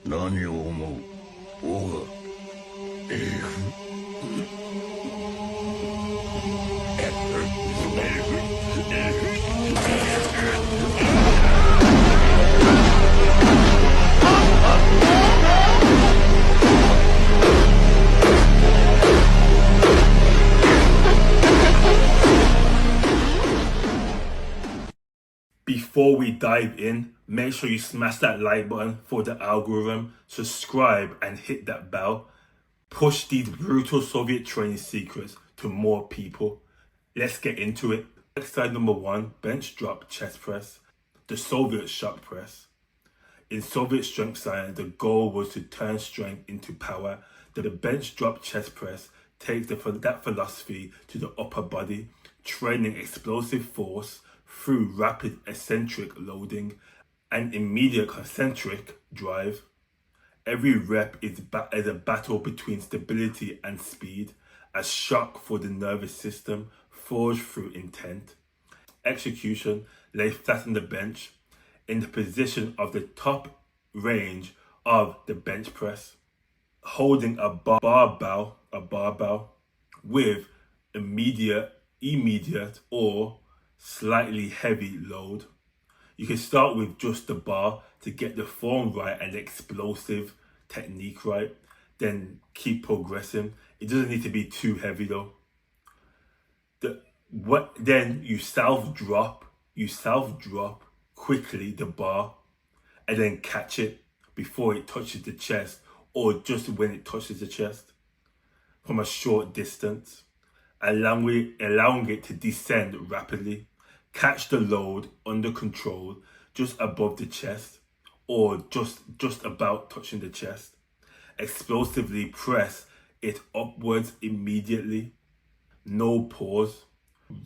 何を思う王がBefore we dive in, make sure you smash that like button for the algorithm, subscribe and hit that bell. Push these brutal Soviet training secrets to more people. Let's get into it. Exercise number 1, bench drop chest press, the Soviet shock press. In Soviet strength science, the goal was to turn strength into power. The bench drop chest press takes that philosophy to the upper body, training explosive force through rapid eccentric loading and immediate concentric drive. Every rep is a battle between stability and speed, a shock for the nervous system forged through intent. Execution: lay flat on the bench in the position of the top range of the bench press, holding a barbell with immediate or slightly heavy load. You can start with just the bar to get the form right and the explosive technique right, then keep progressing. It doesn't need to be too heavy though. Then you self drop quickly the bar and then catch it before it touches the chest or just when it touches the chest from a short distance, allowing it to descend rapidly. Catch the load under control just above the chest or just about touching the chest. Explosively press it upwards immediately. No pause.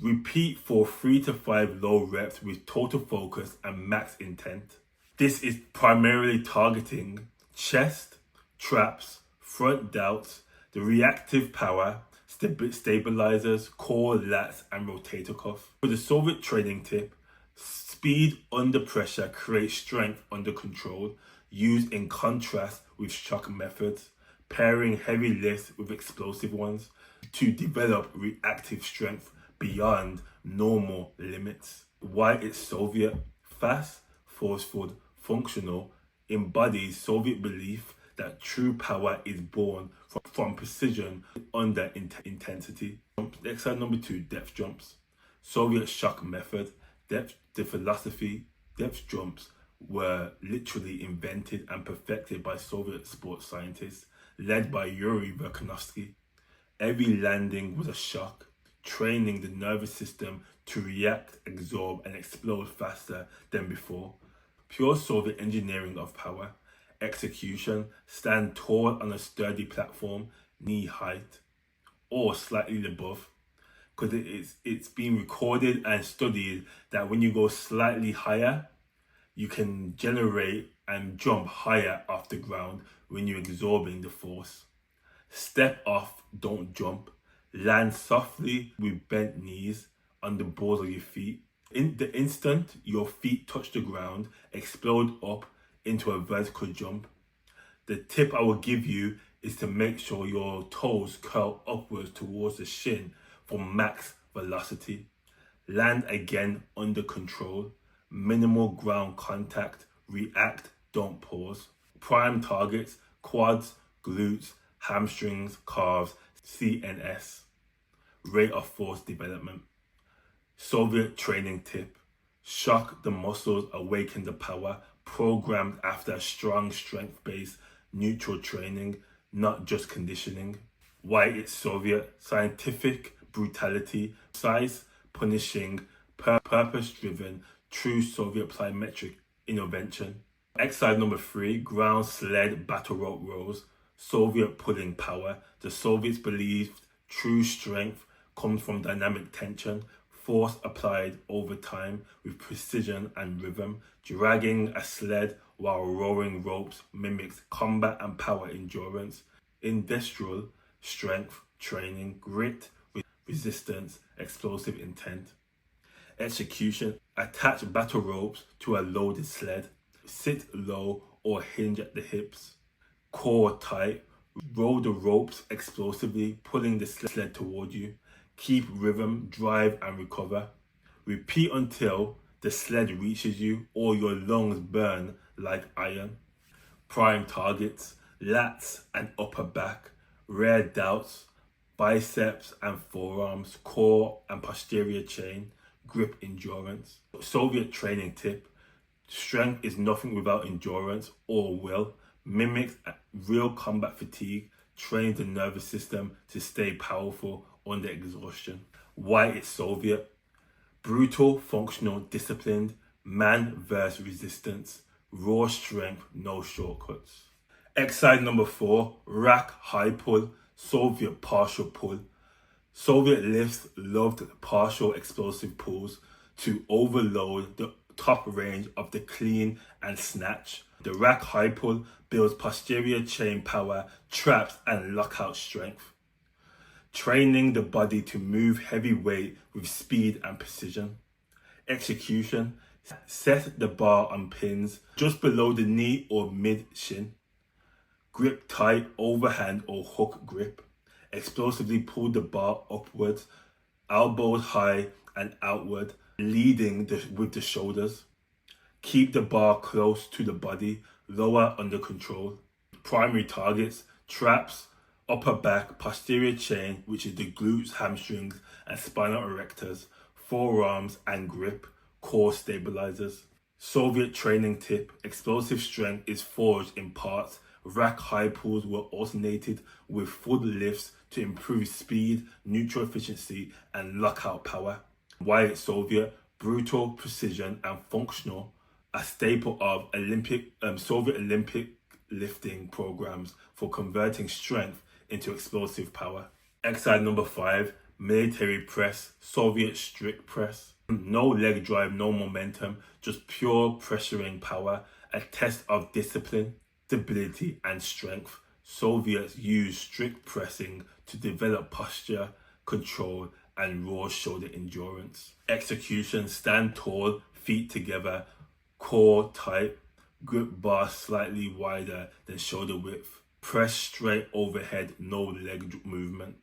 Repeat for 3 to 5 low reps with total focus and max intent. This is primarily targeting chest, traps, front delts, the reactive power, stabilizers, core, lats, and rotator cuff. For the Soviet training tip, speed under pressure creates strength under control, used in contrast with shock methods, pairing heavy lifts with explosive ones to develop reactive strength beyond normal limits. Why it's Soviet? Fast, forceful, functional, embodies Soviet belief that true power is born from precision under intensity. Exercise number 2, depth jumps. Soviet shock method. The philosophy, depth jumps were literally invented and perfected by Soviet sports scientists led by Yuri Verkhoshansky. Every landing was a shock, training the nervous system to react, absorb, and explode faster than before. Pure Soviet engineering of power. Execution: stand tall on a sturdy platform, knee height, or slightly above. Because it's been recorded and studied that when you go slightly higher, you can generate and jump higher off the ground when you're absorbing the force. Step off, don't jump. Land softly with bent knees on the balls of your feet. In the instant your feet touch the ground, explode up into a vertical jump. The tip I will give you is to make sure your toes curl upwards towards the shin for max velocity. Land again under control. Minimal ground contact. React, don't pause. Prime targets: quads, glutes, hamstrings, calves, CNS. Rate of force development. Soviet training tip: shock the muscles, awaken the power, programmed after a strong strength-based neutral training, not just conditioning. Why it's Soviet? Scientific brutality, precise, punishing, purpose-driven, true Soviet plyometric intervention. Exercise number 3, ground sled battle rope rows. Soviet pulling power. The Soviets believed true strength comes from dynamic tension, force applied over time with precision and rhythm. Dragging a sled while rowing ropes mimics combat and power endurance. Industrial strength training, grit, resistance, explosive intent. Execution: attach battle ropes to a loaded sled. Sit low or hinge at the hips. Core tight. Roll the ropes explosively, pulling the sled toward you. Keep rhythm, drive and recover. Repeat until the sled reaches you or your lungs burn like iron. Prime targets, lats and upper back, rare doubts, biceps and forearms, core and posterior chain, grip endurance. Soviet training tip, strength is nothing without endurance or will. Mimics real combat fatigue, trains the nervous system to stay powerful under exhaustion. Why it's Soviet? Brutal, functional, disciplined, man versus resistance, raw strength, no shortcuts. Exercise number 4, rack high pull, Soviet partial pull. Soviet lifts loved partial explosive pulls to overload the top range of the clean and snatch. The rack high pull builds posterior chain power, traps and lockout strength, training the body to move heavy weight with speed and precision. Execution, set the bar on pins just below the knee or mid shin. Grip tight, overhand or hook grip. Explosively pull the bar upwards, elbows high and outward, leading with the shoulders. Keep the bar close to the body, lower under control. Primary targets, traps, upper back, posterior chain, which is the glutes, hamstrings and spinal erectors, forearms and grip, core stabilizers. Soviet training tip, explosive strength is forged in parts. Rack high pulls were alternated with full lifts to improve speed, neutral efficiency and lockout power. Why it's Soviet? Brutal, precision and functional, a staple of Soviet Olympic lifting programs for converting strength into explosive power. Exercise number 5, military press, Soviet strict press. No leg drive, no momentum, just pure pressuring power, a test of discipline, stability and strength. Soviets used strict pressing to develop posture, control and raw shoulder endurance. Execution, stand tall, feet together, core tight, grip bar slightly wider than shoulder width. Press straight overhead, no leg movement.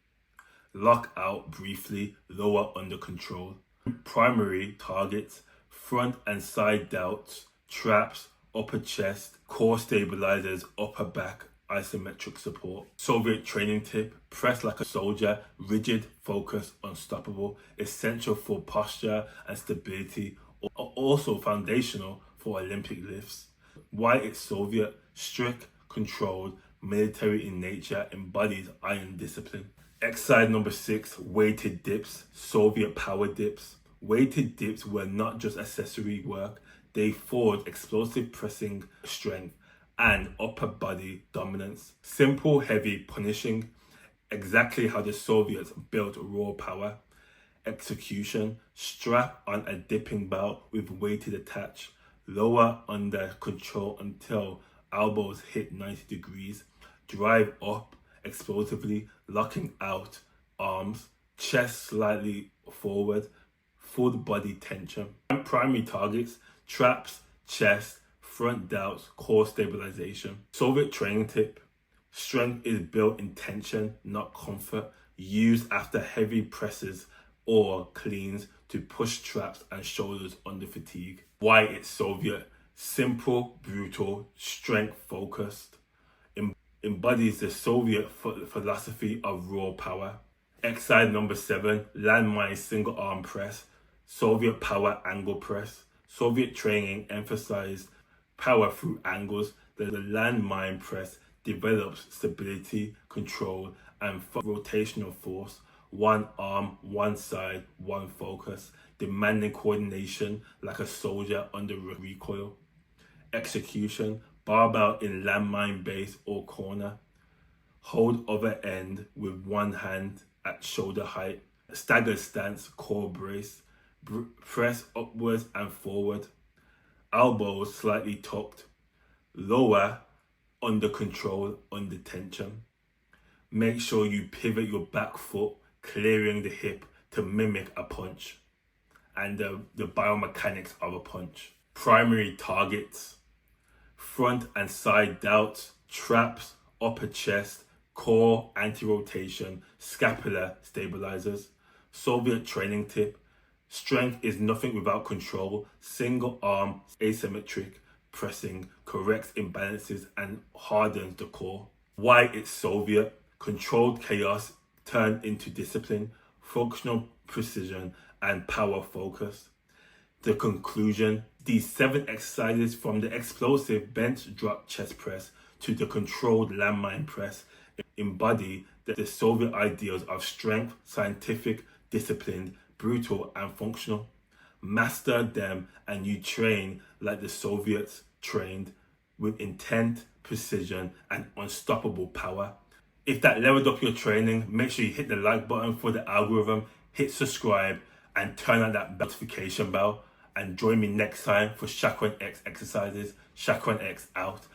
Lock out briefly, lower under control. Primary targets, front and side doubts, traps, upper chest, core stabilizers, upper back, isometric support. Soviet training tip, press like a soldier, rigid, focused, unstoppable, essential for posture and stability, also foundational for Olympic lifts. Why it's Soviet? Strict, controlled, military in nature, embodies iron discipline. Exercise number 6, weighted dips, Soviet power dips. Weighted dips were not just accessory work, they forged explosive pressing strength and upper body dominance. Simple, heavy, punishing, exactly how the Soviets built raw power. Execution, strap on a dipping belt with weighted attach, lower under control until elbows hit 90 degrees, drive up explosively, locking out arms, chest slightly forward, full body tension. Primary targets, traps, chest, front doubts, core stabilization. Soviet training tip, strength is built in tension, not comfort, used after heavy presses or cleans to push traps and shoulders under fatigue. Why it's Soviet? Simple, brutal, strength focused. Embodies the Soviet philosophy of raw power. Exercise number 7, landmine single arm press, Soviet power angle press. Soviet training emphasized power through angles. The landmine press develops stability, control, and rotational force. One arm, one side, one focus, demanding coordination like a soldier under recoil. Execution, barbell in landmine base or corner. Hold other end with one hand at shoulder height. Staggered stance, core brace. Press upwards and forward. Elbows slightly tucked. Lower, under control, under tension. Make sure you pivot your back foot, clearing the hip to mimic a punch and the biomechanics of a punch. Primary targets, front and side delts, traps, upper chest, core anti-rotation, scapular stabilizers. Soviet training tip: strength is nothing without control. Single arm asymmetric pressing corrects imbalances and hardens the core. Why it's Soviet: controlled chaos turned into discipline, functional precision, and power focus. The conclusion: these 7 exercises, from the explosive bench drop chest press to the controlled landmine press, embody the Soviet ideals of strength, scientific, disciplined, brutal, and functional. Master them and you train like the Soviets trained, with intent, precision, and unstoppable power. If that leveled up your training, make sure you hit the like button for the algorithm, hit subscribe, and turn on that notification bell. And join me next time for Chakran X exercises. Chakran X out.